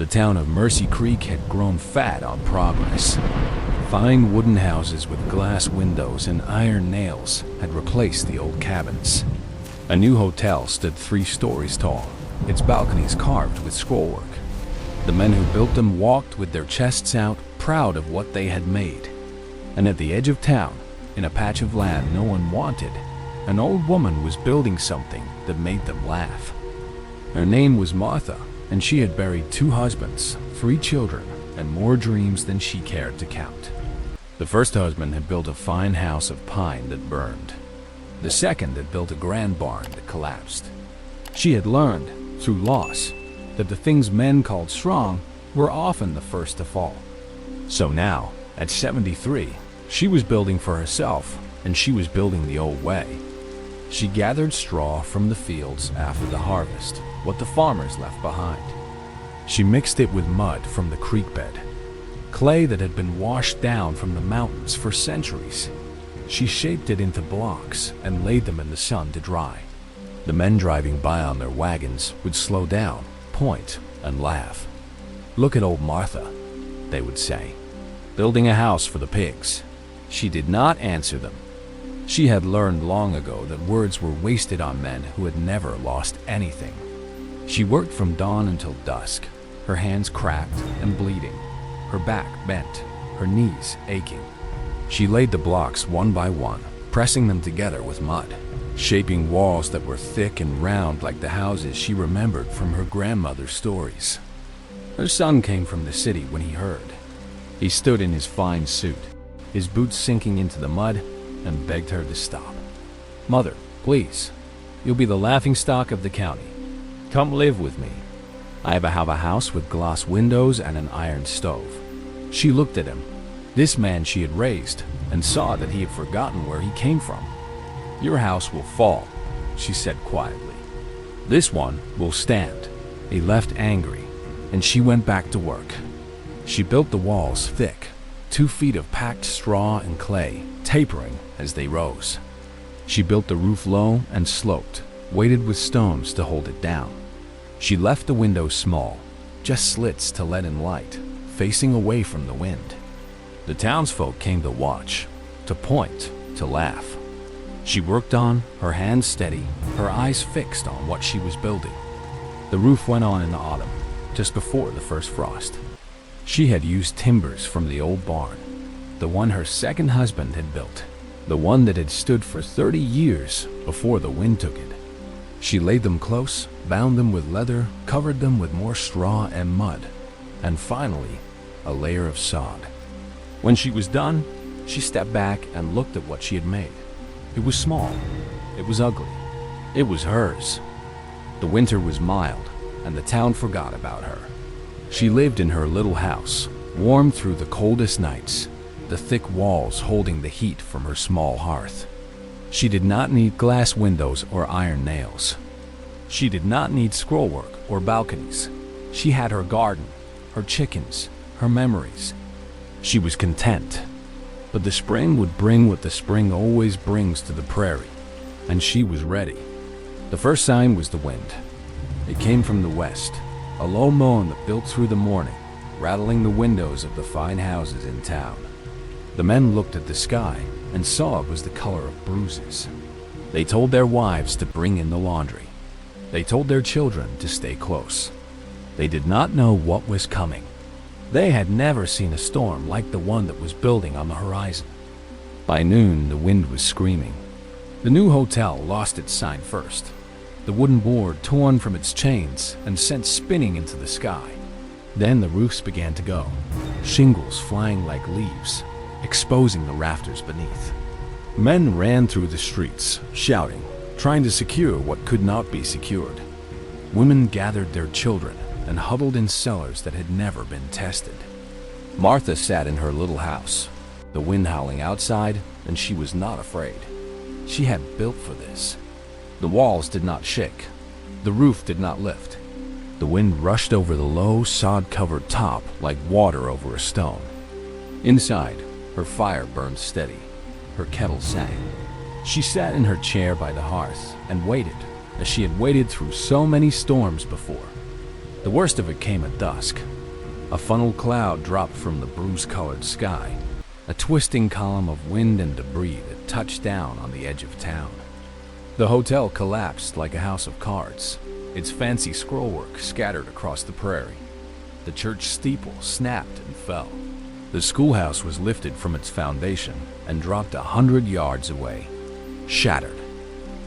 The town of Mercy Creek had grown fat on progress. Fine wooden houses with glass windows and iron nails had replaced the old cabins. A new hotel stood 3 stories tall, its balconies carved with scrollwork. The men who built them walked with their chests out, proud of what they had made. And at the edge of town, in a patch of land no one wanted, an old woman was building something that made them laugh. Her name was Martha, and she had buried 2 husbands, 3 children, and more dreams than she cared to count. The first husband had built a fine house of pine that burned. The second had built a grand barn that collapsed. She had learned, through loss, that the things men called strong were often the first to fall. So now, at 73, she was building for herself, and she was building the old way. She gathered straw from the fields after the harvest, what the farmers left behind. She mixed it with mud from the creek bed, clay that had been washed down from the mountains for centuries. She shaped it into blocks and laid them in the sun to dry. The men driving by on their wagons would slow down, point, and laugh. "Look at old Martha," they would say, "building a house for the pigs." She did not answer them. She had learned long ago that words were wasted on men who had never lost anything. She worked from dawn until dusk, her hands cracked and bleeding, her back bent, her knees aching. She laid the blocks one by one, pressing them together with mud, shaping walls that were thick and round like the houses she remembered from her grandmother's stories. Her son came from the city when he heard. He stood in his fine suit, his boots sinking into the mud, and begged her to stop. "Mother, please, you'll be the laughingstock of the county. Come live with me. I have a house with glass windows and an iron stove." She looked at him, this man she had raised, and saw that he had forgotten where he came from. "Your house will fall," she said quietly. "This one will stand." He left angry, and she went back to work. She built the walls thick, 2 feet of packed straw and clay, tapering as they rose. She built the roof low and sloped, weighted with stones to hold it down. She left the windows small, just slits to let in light, facing away from the wind. The townsfolk came to watch, to point, to laugh. She worked on, her hands steady, her eyes fixed on what she was building. The roof went on in the autumn, just before the first frost. She had used timbers from the old barn, the one her second husband had built, the one that had stood for 30 years before the wind took it. She laid them close, bound them with leather, covered them with more straw and mud, and finally, a layer of sod. When she was done, she stepped back and looked at what she had made. It was small, it was ugly, it was hers. The winter was mild, and the town forgot about her. She lived in her little house, warm through the coldest nights, the thick walls holding the heat from her small hearth. She did not need glass windows or iron nails. She did not need scrollwork or balconies. She had her garden, her chickens, her memories. She was content. But the spring would bring what the spring always brings to the prairie, and she was ready. The first sign was the wind. It came from the west, a low moan that built through the morning, rattling the windows of the fine houses in town. The men looked at the sky and saw it was the color of bruises. They told their wives to bring in the laundry. They told their children to stay close. They did not know what was coming. They had never seen a storm like the one that was building on the horizon. By noon, the wind was screaming. The new hotel lost its sign first, the wooden board torn from its chains and sent spinning into the sky. Then the roofs began to go, shingles flying like leaves, exposing the rafters beneath. Men ran through the streets, shouting, trying to secure what could not be secured. Women gathered their children and huddled in cellars that had never been tested. Martha sat in her little house, the wind howling outside, and she was not afraid. She had built for this. The walls did not shake. The roof did not lift. The wind rushed over the low, sod-covered top like water over a stone. Inside, her fire burned steady. Her kettle sang. She sat in her chair by the hearth and waited, as she had waited through so many storms before. The worst of it came at dusk. A funnel cloud dropped from the bruise-colored sky, a twisting column of wind and debris that touched down on the edge of town. The hotel collapsed like a house of cards, its fancy scrollwork scattered across the prairie. The church steeple snapped and fell. The schoolhouse was lifted from its foundation and dropped 100 yards away, shattered.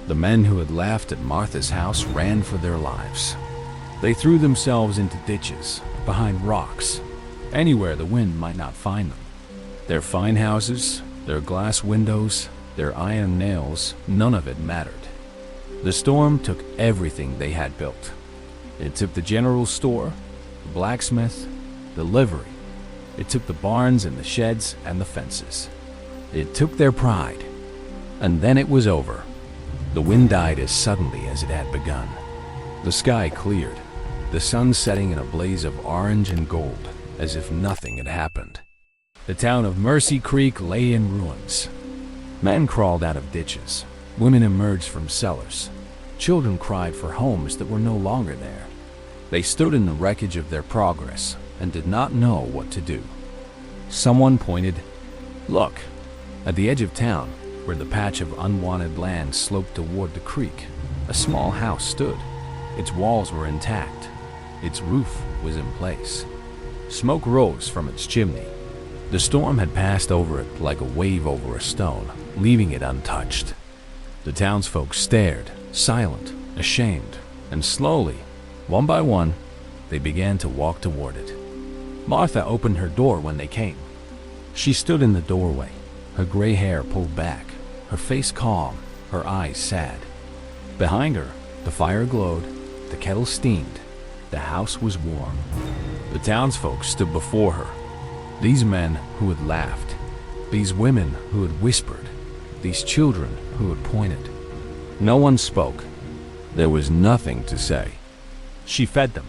The men who had laughed at Martha's house ran for their lives. They threw themselves into ditches, behind rocks, anywhere the wind might not find them. Their fine houses, their glass windows, their iron nails, none of it mattered. The storm took everything they had built. It took the general store, the blacksmith, the livery. It took the barns and the sheds and the fences. It took their pride. And then it was over. The wind died as suddenly as it had begun. The sky cleared, the sun setting in a blaze of orange and gold, as if nothing had happened. The town of Mercy Creek lay in ruins. Men crawled out of ditches. Women emerged from cellars. Children cried for homes that were no longer there. They stood in the wreckage of their progress and did not know what to do. Someone pointed, "Look, at the edge of town, where the patch of unwanted land sloped toward the creek, a small house stood. Its walls were intact. Its roof was in place. Smoke rose from its chimney. The storm had passed over it like a wave over a stone, leaving it untouched." The townsfolk stared, silent, ashamed, and slowly, one by one, they began to walk toward it. Martha opened her door when they came. She stood in the doorway, her gray hair pulled back, her face calm, her eyes sad. Behind her, the fire glowed, the kettle steamed, the house was warm. The townsfolk stood before her. These men who had laughed, these women who had whispered, these children who had pointed. No one spoke. There was nothing to say. She fed them.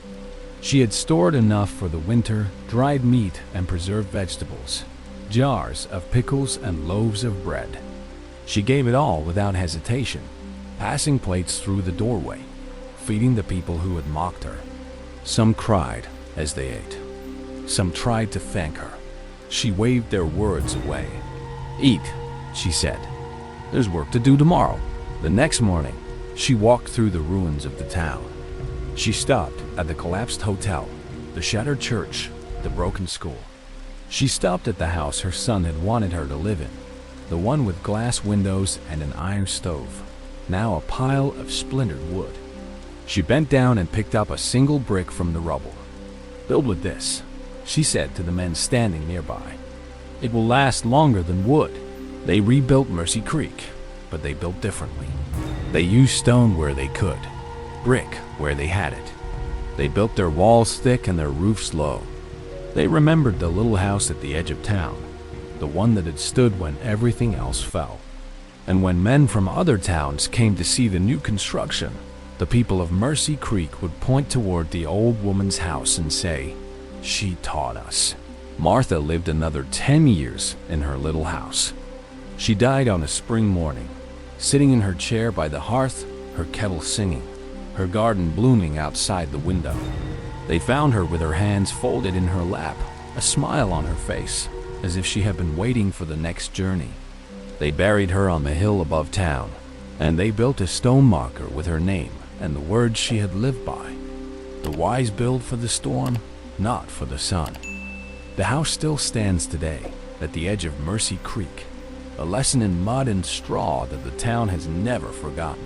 She had stored enough for the winter, dried meat and preserved vegetables, jars of pickles and loaves of bread. She gave it all without hesitation, passing plates through the doorway, feeding the people who had mocked her. Some cried as they ate. Some tried to thank her. She waved their words away. "Eat," she said. "There's work to do tomorrow." The next morning, she walked through the ruins of the town. She stopped at the collapsed hotel, the shattered church, the broken school. She stopped at the house her son had wanted her to live in, the one with glass windows and an iron stove, now a pile of splintered wood. She bent down and picked up a single brick from the rubble. "Build with this," she said to the men standing nearby. "It will last longer than wood." They rebuilt Mercy Creek, but they built differently. They used stone where they could, brick where they had it. They built their walls thick and their roofs low. They remembered the little house at the edge of town, the one that had stood when everything else fell. And when men from other towns came to see the new construction, the people of Mercy Creek would point toward the old woman's house and say, "She taught us." Martha lived another 10 years in her little house. She died on a spring morning, sitting in her chair by the hearth, her kettle singing, her garden blooming outside the window. They found her with her hands folded in her lap, a smile on her face, as if she had been waiting for the next journey. They buried her on the hill above town, and they built a stone marker with her name and the words she had lived by. The wise build for the storm, not for the sun. The house still stands today at the edge of Mercy Creek, a lesson in mud and straw that the town has never forgotten.